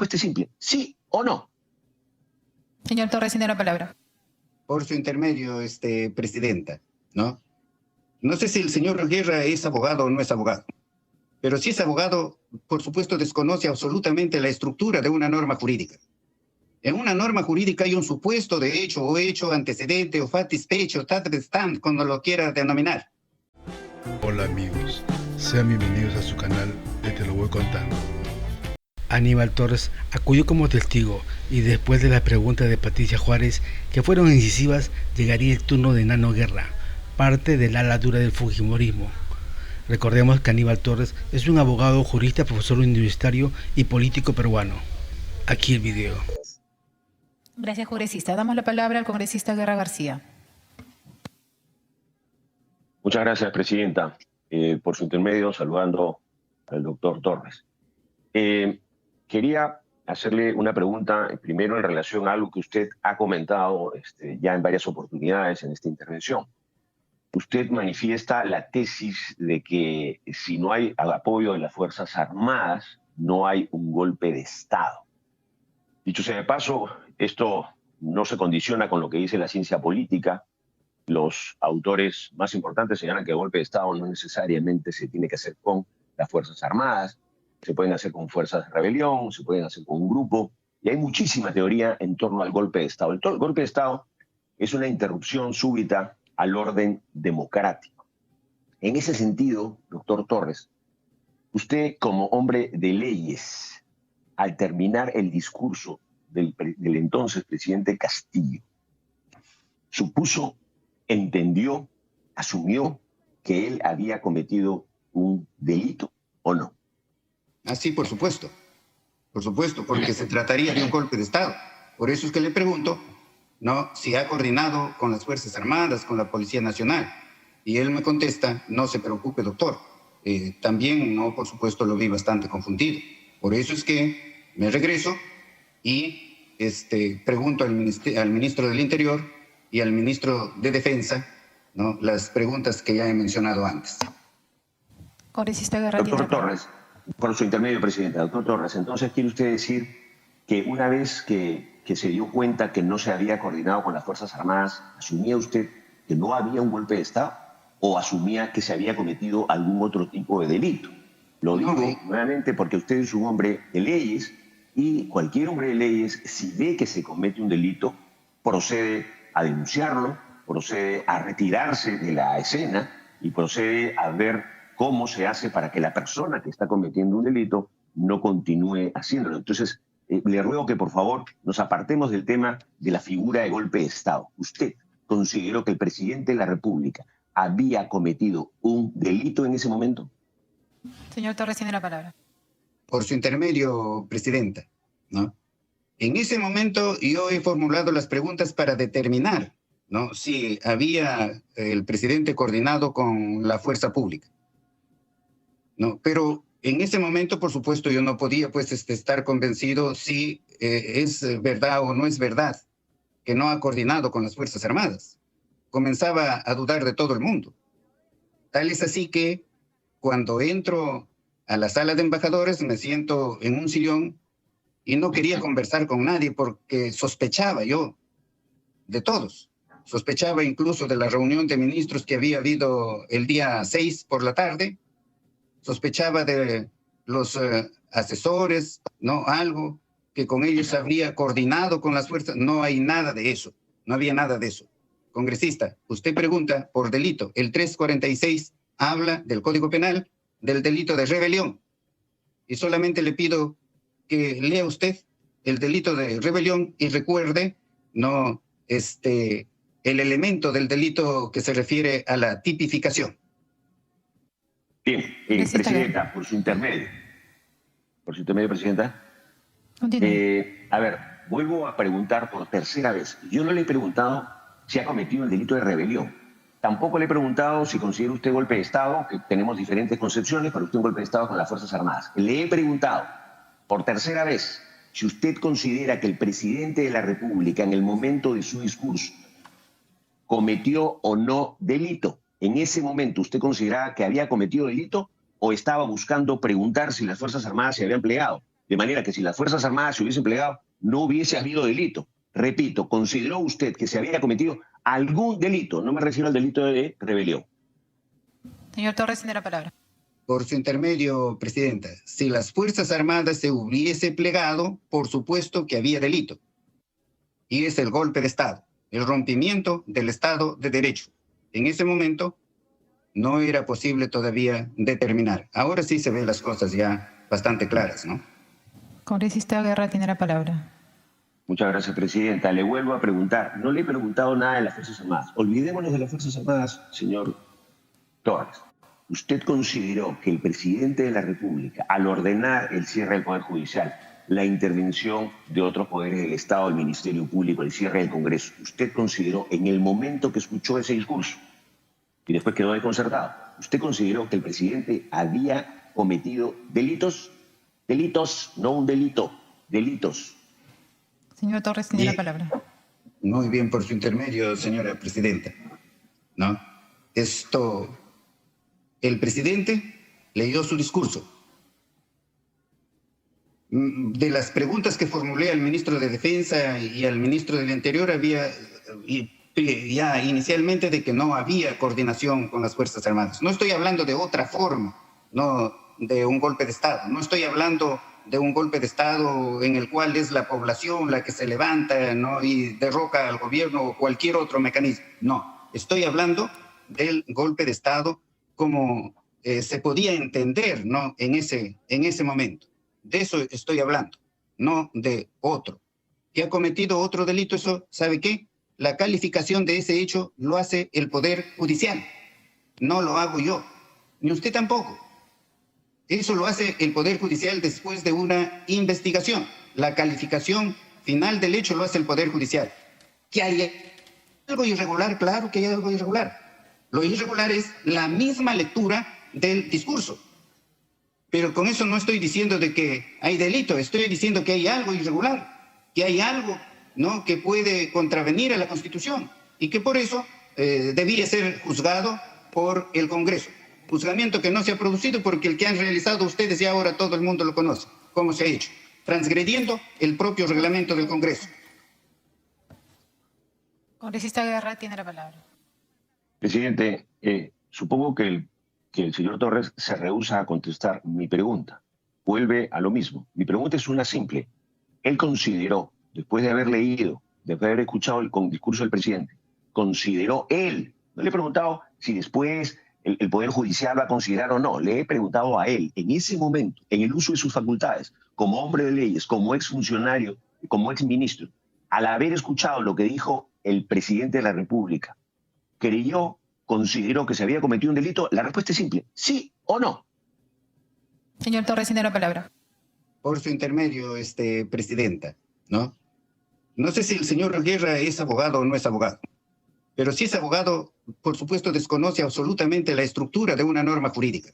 respuesta es simple, ¿sí o no? Señor Torres, tiene la palabra. Por su intermedio, presidenta, ¿no? No sé si el señor Guerra es abogado o no es abogado, pero si es abogado, por supuesto desconoce absolutamente la estructura de una norma jurídica. En una norma jurídica hay un supuesto de hecho o hecho antecedente o fatis pecho, stand, cuando lo quiera denominar. Hola amigos, sean bienvenidos a su canal de Te lo voy contando. Aníbal Torres acudió como testigo y después de las preguntas de Patricia Juárez, que fueron incisivas, llegaría el turno de Nano Guerra, parte del ala dura del fujimorismo. Recordemos que Aníbal Torres es un abogado, jurista, profesor universitario y político peruano. Aquí el video. Gracias, congresista. Damos la palabra al congresista Guerra García. Muchas gracias, presidenta. Por su intermedio, saludando al doctor Torres. Quería hacerle una pregunta, primero en relación a algo que usted ha comentado ya en varias oportunidades en esta intervención. Usted manifiesta la tesis de que si no hay apoyo de las Fuerzas Armadas, no hay un golpe de Estado. Dicho sea de paso, esto no se condiciona con lo que dice la ciencia política. Los autores más importantes señalan que el golpe de Estado no necesariamente se tiene que hacer con las Fuerzas Armadas, se pueden hacer con fuerzas de rebelión, se pueden hacer con un grupo, y hay muchísima teoría en torno al golpe de Estado. El golpe de Estado es una interrupción súbita al orden democrático. En ese sentido, doctor Torres, usted como hombre de leyes, al terminar el discurso del entonces presidente Castillo, supuso, entendió, asumió que él había cometido un delito o no. Ah, sí, por supuesto, porque se trataría de un golpe de Estado. Por eso es que le pregunto, ¿no?, si ha coordinado con las Fuerzas Armadas, con la Policía Nacional. Y él me contesta, no se preocupe, doctor. También, no, por supuesto, lo vi bastante confundido. Por eso es que me regreso y pregunto al ministro del Interior y al ministro de Defensa, ¿no?, las preguntas que ya he mencionado antes. Congresista Guerra. Doctor Torres, por su intermedio, presidenta. Doctor Torres, entonces quiere usted decir que una vez que se dio cuenta que no se había coordinado con las Fuerzas Armadas, ¿asumía usted que no había un golpe de Estado o asumía que se había cometido algún otro tipo de delito? Lo digo nuevamente porque usted es un hombre de leyes y cualquier hombre de leyes, si ve que se comete un delito, procede a denunciarlo, procede a retirarse de la escena y procede a ver cómo se hace para que la persona que está cometiendo un delito no continúe haciéndolo. Entonces, le ruego que por favor nos apartemos del tema de la figura de golpe de Estado. ¿Usted consideró que el presidente de la República había cometido un delito en ese momento? Señor Torres, tiene la palabra. Por su intermedio, presidenta, ¿no? En ese momento yo he formulado las preguntas para determinar, ¿no?, si había el presidente coordinado con la fuerza pública, ¿no? Pero en ese momento, por supuesto, yo no podía estar convencido si es verdad o no es verdad que no ha coordinado con las Fuerzas Armadas. Comenzaba a dudar de todo el mundo. Tal es así que cuando entro a la sala de embajadores me siento en un sillón y no quería conversar con nadie porque sospechaba yo de todos. Sospechaba incluso de la reunión de ministros que había habido el día 6 por la tarde. Sospechaba de los asesores, ¿no?, algo que con ellos habría coordinado con las fuerzas. No hay nada de eso, no había nada de eso. Congresista, usted pregunta por delito. El 346 habla del Código Penal del delito de rebelión. Y solamente le pido que lea usted el delito de rebelión y recuerde, ¿no?, el elemento del delito que se refiere a la tipificación. Bien, presidenta, por su intermedio. Por su intermedio, presidenta. A ver, vuelvo a preguntar por tercera vez. Yo no le he preguntado si ha cometido el delito de rebelión. Tampoco le he preguntado si considera usted golpe de Estado, que tenemos diferentes concepciones, pero usted un golpe de Estado con las Fuerzas Armadas. Le he preguntado por tercera vez si usted considera que el presidente de la República en el momento de su discurso cometió o no delito. ¿En ese momento usted consideraba que había cometido delito o estaba buscando preguntar si las Fuerzas Armadas se habían plegado? De manera que si las Fuerzas Armadas se hubiesen plegado, no hubiese habido delito. Repito, ¿consideró usted que se había cometido algún delito? No me refiero al delito de rebelión. Señor Torres, tiene la palabra. Por su intermedio, Presidenta, si las Fuerzas Armadas se hubiese plegado, por supuesto que había delito. Y es el golpe de Estado, el rompimiento del Estado de Derecho. En ese momento no era posible todavía determinar. Ahora sí se ven las cosas ya bastante claras, ¿no? Congresista Guerra, tiene la palabra. Muchas gracias, Presidenta. Le vuelvo a preguntar. No le he preguntado nada de las Fuerzas Armadas. Olvidémonos de las Fuerzas Armadas, señor Torres. ¿Usted consideró que el presidente de la República, al ordenar el cierre del Poder Judicial, la intervención de otros poderes del Estado, el Ministerio Público, el cierre del Congreso, usted consideró en el momento que escuchó ese discurso y después quedó desconcertado, usted consideró que el presidente había cometido delitos? Delitos, no un delito, delitos. Señor Torres, tiene la palabra. Muy bien, por su intermedio, señora Presidenta, ¿no? El presidente leyó su discurso. De las preguntas que formulé al ministro de Defensa y al ministro del Interior había ya inicialmente de que no había coordinación con las Fuerzas Armadas. No estoy hablando de otra forma, no de un golpe de Estado. No estoy hablando de un golpe de Estado en el cual es la población la que se levanta, ¿no?, y derroca al gobierno o cualquier otro mecanismo. No, estoy hablando del golpe de Estado como se podía entender, ¿no?, en ese momento. De eso estoy hablando, no de otro. ¿Que ha cometido otro delito? Eso, ¿sabe qué? La calificación de ese hecho lo hace el Poder Judicial. No lo hago yo, ni usted tampoco. Eso lo hace el Poder Judicial después de una investigación. La calificación final del hecho lo hace el Poder Judicial. ¿Que hay algo irregular? Claro que hay algo irregular. Lo irregular es la misma lectura del discurso. Pero con eso no estoy diciendo de que hay delito, estoy diciendo que hay algo irregular, que hay algo, ¿no?, que puede contravenir a la Constitución y que por eso debía ser juzgado por el Congreso. Juzgamiento que no se ha producido porque el que han realizado ustedes ya ahora todo el mundo lo conoce, cómo se ha hecho, transgrediendo el propio reglamento del Congreso. Congresista Guerra, tiene la palabra. Presidente, supongo que el señor Torres se rehúsa a contestar mi pregunta. Vuelve a lo mismo. Mi pregunta es una simple. Él consideró, después de haber leído, después de haber escuchado el discurso del presidente, consideró él, no le he preguntado si después el Poder Judicial va a considerar o no, le he preguntado a él, en ese momento, en el uso de sus facultades, como hombre de leyes, como exfuncionario, como exministro, al haber escuchado lo que dijo el presidente de la República, consideró que se había cometido un delito. La respuesta es simple, sí o no. Señor Torres, tiene la palabra. Por su intermedio, Presidenta, ¿no? No sé si el señor Guerra es abogado o no es abogado, pero si es abogado, por supuesto, desconoce absolutamente la estructura de una norma jurídica.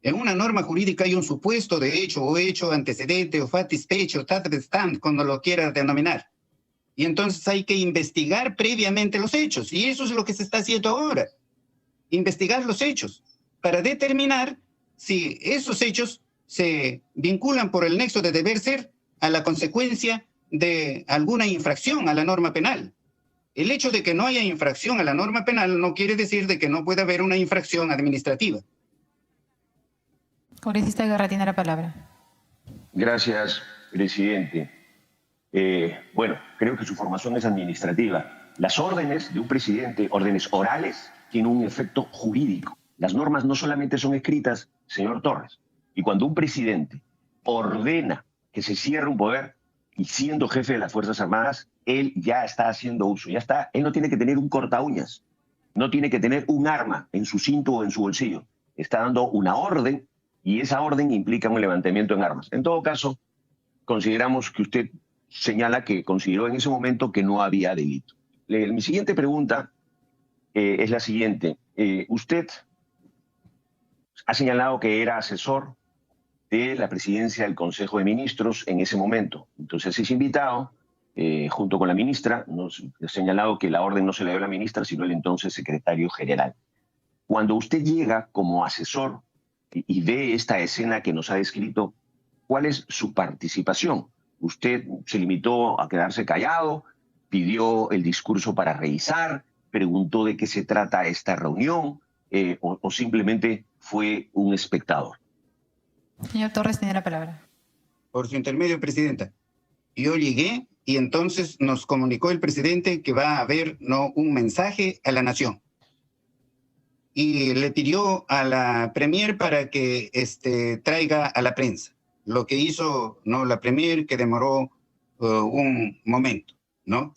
En una norma jurídica hay un supuesto de hecho o hecho antecedente o fatispecio, stand, como lo quiera denominar. Y entonces hay que investigar previamente los hechos. Y eso es lo que se está haciendo ahora. Investigar los hechos para determinar si esos hechos se vinculan por el nexo de deber ser a la consecuencia de alguna infracción a la norma penal. El hecho de que no haya infracción a la norma penal no quiere decir de que no pueda haber una infracción administrativa. Congresista Guerra, tiene la palabra. Gracias, presidente. Bueno, creo que su formación es administrativa. Las órdenes de un presidente, órdenes orales, tienen un efecto jurídico. Las normas no solamente son escritas, señor Torres. Y cuando un presidente ordena que se cierre un poder, y siendo jefe de las Fuerzas Armadas, él ya está haciendo uso, ya está. Él no tiene que tener un cortaúñas, no tiene que tener un arma en su cinto o en su bolsillo. Está dando una orden y esa orden implica un levantamiento en armas. En todo caso, consideramos que usted señala que consideró en ese momento que no había delito. Mi siguiente pregunta es la siguiente. Usted ha señalado que era asesor de la presidencia del Consejo de Ministros en ese momento. Entonces es invitado, junto con la ministra, nos ha señalado que la orden no se le dio a la ministra, sino el entonces secretario general. Cuando usted llega como asesor y ve esta escena que nos ha descrito, ¿Cuál es su participación? ¿Usted se limitó a quedarse callado, pidió el discurso para revisar, preguntó de qué se trata esta reunión o simplemente fue un espectador? Señor Torres, tiene la palabra. Por su intermedio, presidenta. Yo llegué y entonces nos comunicó el presidente que va a haber un mensaje a la nación. Y le pidió a la premier para que traiga a la prensa. Lo que hizo la premier, que demoró un momento, ¿no?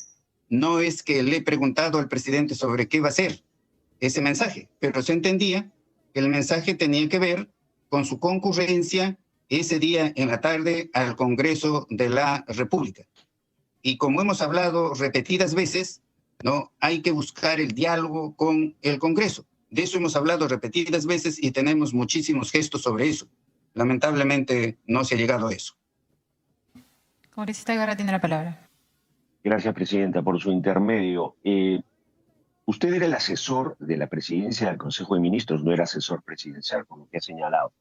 No es que le he preguntado al presidente sobre qué va a ser ese mensaje, pero se entendía que el mensaje tenía que ver con su concurrencia ese día en la tarde al Congreso de la República. Y como hemos hablado repetidas veces, ¿no? Hay que buscar el diálogo con el Congreso. De eso hemos hablado repetidas veces y tenemos muchísimos gestos sobre eso. Lamentablemente no se ha llegado a eso. Congresista Guerra tiene la palabra. Gracias, presidenta, por su intermedio. Usted era el asesor de la presidencia del Consejo de Ministros, no era asesor presidencial, como que ha señalado.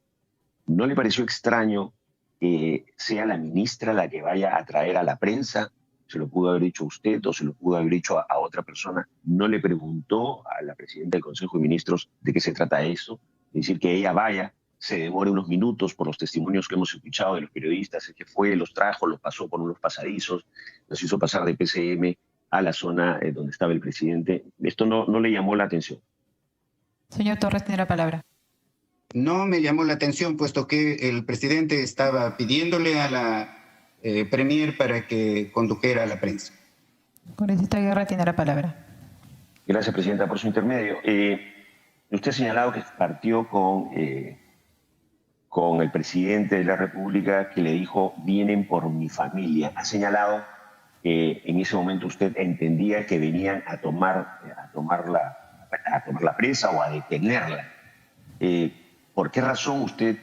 ¿No le pareció extraño que sea la ministra la que vaya a traer a la prensa? ¿Se lo pudo haber dicho usted o se lo pudo haber dicho a otra persona? ¿No le preguntó a la presidenta del Consejo de Ministros de qué se trata eso? Es decir, que ella vaya, se demore unos minutos por los testimonios que hemos escuchado de los periodistas, el que fue, los trajo, los pasó por unos pasadizos, los hizo pasar de PCM a la zona donde estaba el presidente. ¿Esto no le llamó la atención? Señor Torres, tiene la palabra. No me llamó la atención, puesto que el presidente estaba pidiéndole a la premier para que condujera a la prensa. Congresista Guerra tiene la palabra. Gracias, presidenta, por su intermedio. Usted ha señalado que partió con el presidente de la República, que le dijo, vienen por mi familia. Ha señalado que en ese momento usted entendía que venían a tomar la presa o a detenerla. ¿Por qué razón usted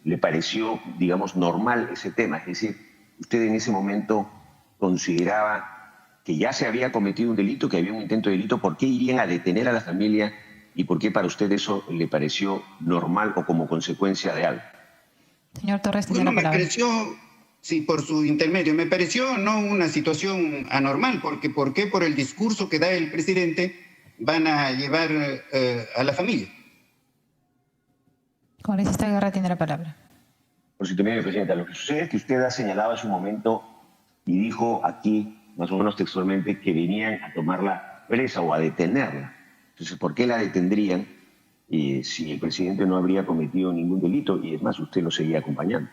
le pareció, digamos, normal ese tema? Es decir, usted en ese momento consideraba que ya se había cometido un delito, que había un intento de delito. ¿Por qué irían a detener a la familia y por qué para usted eso le pareció normal o como consecuencia de algo? Señor Torres, tiene la palabra. Me pareció, sí, por su intermedio, me pareció no una situación anormal, porque ¿por qué por el discurso que da el presidente van a llevar a la familia? Congresista Guerra tiene la palabra. Por su intermedio, presidenta, lo que sucede es que usted ha señalado hace un momento y dijo aquí, más o menos textualmente, que venían a tomarla presa o a detenerla. Entonces, ¿por qué la detendrían si el presidente no habría cometido ningún delito? Y es más, usted lo seguía acompañando.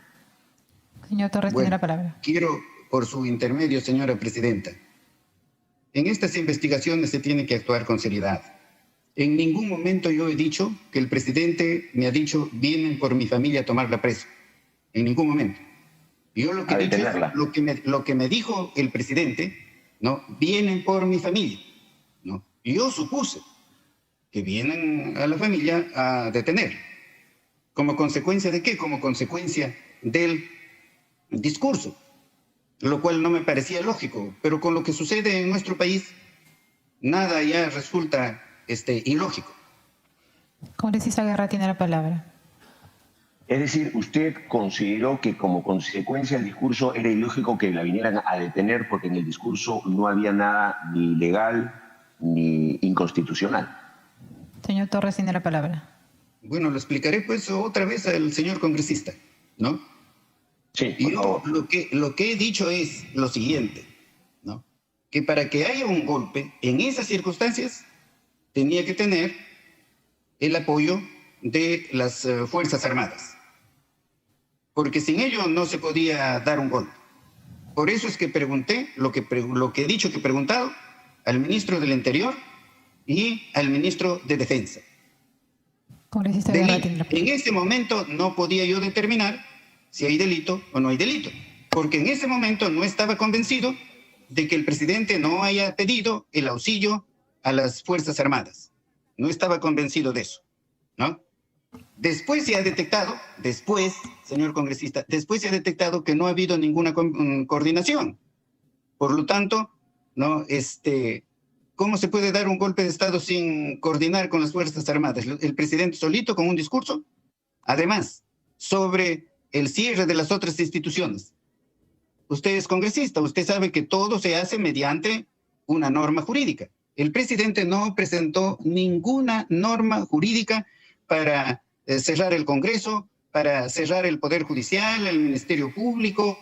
Señor Torres, tiene la palabra. Quiero, por su intermedio, señora presidenta, en estas investigaciones se tiene que actuar con seriedad. En ningún momento yo he dicho que el presidente me ha dicho, vienen por mi familia a tomar la presa. En ningún momento. Yo lo que he dicho es lo que me dijo el presidente, ¿no? Vienen por mi familia, ¿no? Y yo supuse que vienen a la familia a detener. ¿Como consecuencia de qué? Como consecuencia del discurso, lo cual no me parecía lógico, pero con lo que sucede en nuestro país, nada ya resulta ilógico. Congresista Guerra tiene la palabra. Es decir, usted consideró que como consecuencia del discurso era ilógico que la vinieran a detener porque en el discurso no había nada ni ilegal ni inconstitucional. Señor Torres tiene la palabra. Bueno, lo explicaré pues otra vez al señor congresista, ¿no? Sí, y por favor. Lo que he dicho es lo siguiente, ¿no? Que para que haya un golpe en esas circunstancias tenía que tener el apoyo de las Fuerzas Armadas. Porque sin ello no se podía dar un golpe. Por eso es que pregunté lo que he dicho que he preguntado al ministro del Interior y al ministro de Defensa. Congresista Guerra tiene la palabra. En ese momento no podía yo determinar si hay delito o no hay delito, porque en ese momento no estaba convencido de que el presidente no haya pedido el auxilio a las Fuerzas Armadas. No estaba convencido de eso, ¿no? Después se ha detectado, señor congresista, después se ha detectado que no ha habido ninguna coordinación. Por lo tanto, ¿no? ¿Cómo se puede dar un golpe de Estado sin coordinar con las Fuerzas Armadas? El presidente solito con un discurso. Además, sobre el cierre de las otras instituciones. Usted es congresista, usted sabe que todo se hace mediante una norma jurídica. El presidente no presentó ninguna norma jurídica para cerrar el Congreso, para cerrar el Poder Judicial, el Ministerio Público,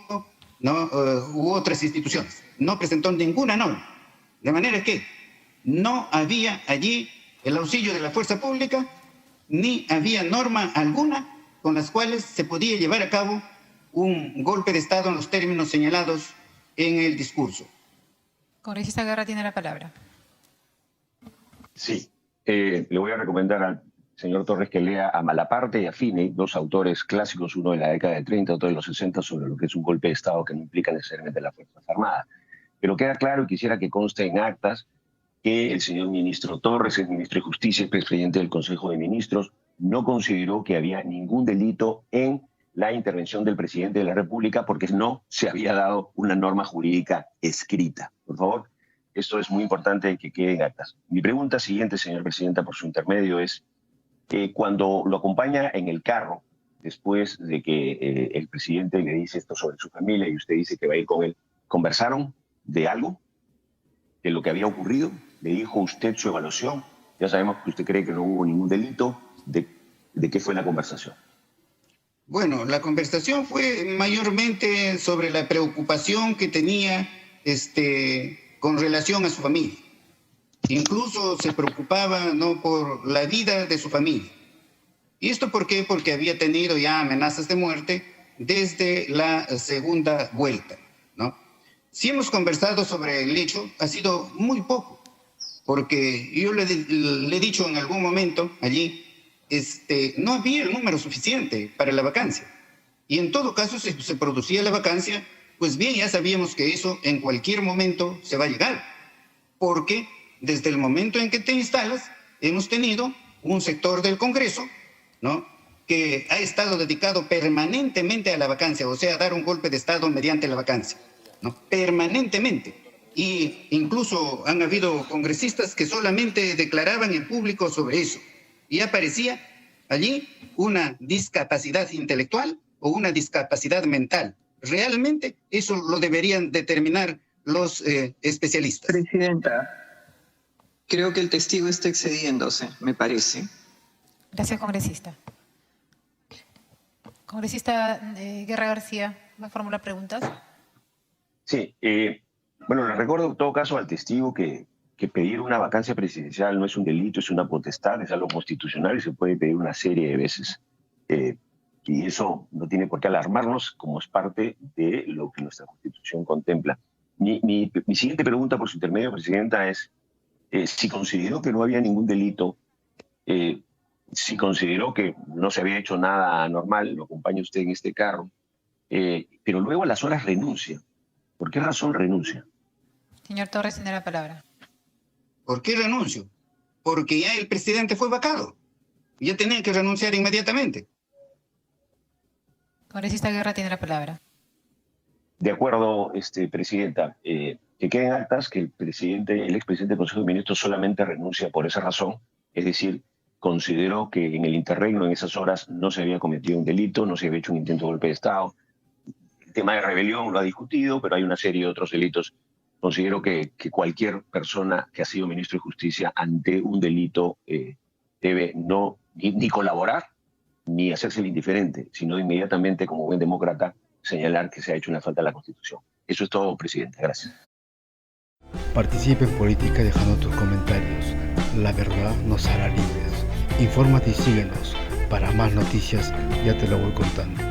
¿no? U otras instituciones. No presentó ninguna norma. De manera que no había allí el auxilio de la fuerza pública, ni había norma alguna con las cuales se podía llevar a cabo un golpe de Estado en los términos señalados en el discurso. Congresista Guerra tiene la palabra. Sí, le voy a recomendar al señor Torres que lea a Malaparte y a Finney, dos autores clásicos, uno de la década de 30, otro de los 60, sobre lo que es un golpe de Estado que no implica necesariamente las Fuerzas Armadas. Pero queda claro y quisiera que conste en actas que el señor ministro Torres, el ministro de Justicia y presidente del Consejo de Ministros, no consideró que había ningún delito en la intervención del presidente de la República porque no se había dado una norma jurídica escrita. Por favor, esto es muy importante que quede en actas. Mi pregunta siguiente, señor presidente, por su intermedio, es cuando lo acompaña en el carro, después de que el presidente le dice esto sobre su familia y usted dice que va a ir con él, ¿conversaron de algo? ¿De lo que había ocurrido? ¿Le dijo usted su evaluación? Ya sabemos que usted cree que no hubo ningún delito. ¿De qué fue la conversación? Bueno, la conversación fue mayormente sobre la preocupación que tenía con relación a su familia. Incluso se preocupaba, ¿no?, por la vida de su familia. ¿Y esto por qué? Porque había tenido ya amenazas de muerte desde la segunda vuelta, ¿no? Si hemos conversado sobre el hecho, ha sido muy poco, porque yo le he dicho en algún momento allí, no había el número suficiente para la vacancia. Y en todo caso, si se producía la vacancia, pues bien, ya sabíamos que eso en cualquier momento se va a llegar, porque desde el momento en que te instalas, hemos tenido un sector del Congreso, ¿no?, que ha estado dedicado permanentemente a la vacancia, o sea, a dar un golpe de Estado mediante la vacancia, ¿no?, permanentemente. Y incluso han habido congresistas que solamente declaraban en público sobre eso. Y aparecía allí una discapacidad intelectual o una discapacidad mental. Realmente eso lo deberían determinar los especialistas. Presidenta, creo que el testigo está excediéndose, me parece. Gracias, congresista. Congresista Guerra García, ¿va a formular preguntas? Sí, bueno, le recuerdo en todo caso al testigo que pedir una vacancia presidencial no es un delito, es una potestad, es algo constitucional y se puede pedir una serie de veces. Y eso no tiene por qué alarmarnos, como es parte de lo que nuestra Constitución contempla. Mi siguiente pregunta, por su intermedio, Presidenta, es si consideró que no había ningún delito, si consideró que no se había hecho nada anormal, lo acompaña usted en este carro, pero luego a las horas renuncia. ¿Por qué razón renuncia? Señor Torres, tiene la palabra. ¿Por qué renuncio? Porque ya el presidente fue vacado. Ya tenía que renunciar inmediatamente. Congresista Guerra tiene la palabra. De acuerdo, Presidenta, que queden actas que el expresidente del Consejo de Ministros solamente renuncia por esa razón, es decir, consideró que en el interregno, en esas horas, no se había cometido un delito, no se había hecho un intento de golpe de Estado. El tema de rebelión lo ha discutido, pero hay una serie de otros delitos. Considero que cualquier persona que ha sido ministro de Justicia ante un delito debe no ni colaborar ni hacerse el indiferente, sino inmediatamente, como buen demócrata, señalar que se ha hecho una falta a la Constitución. Eso es todo, Presidente. Gracias. Participa en política dejando tus comentarios. La verdad nos hará libres. Infórmate y síguenos. Para más noticias, ya te lo voy contando.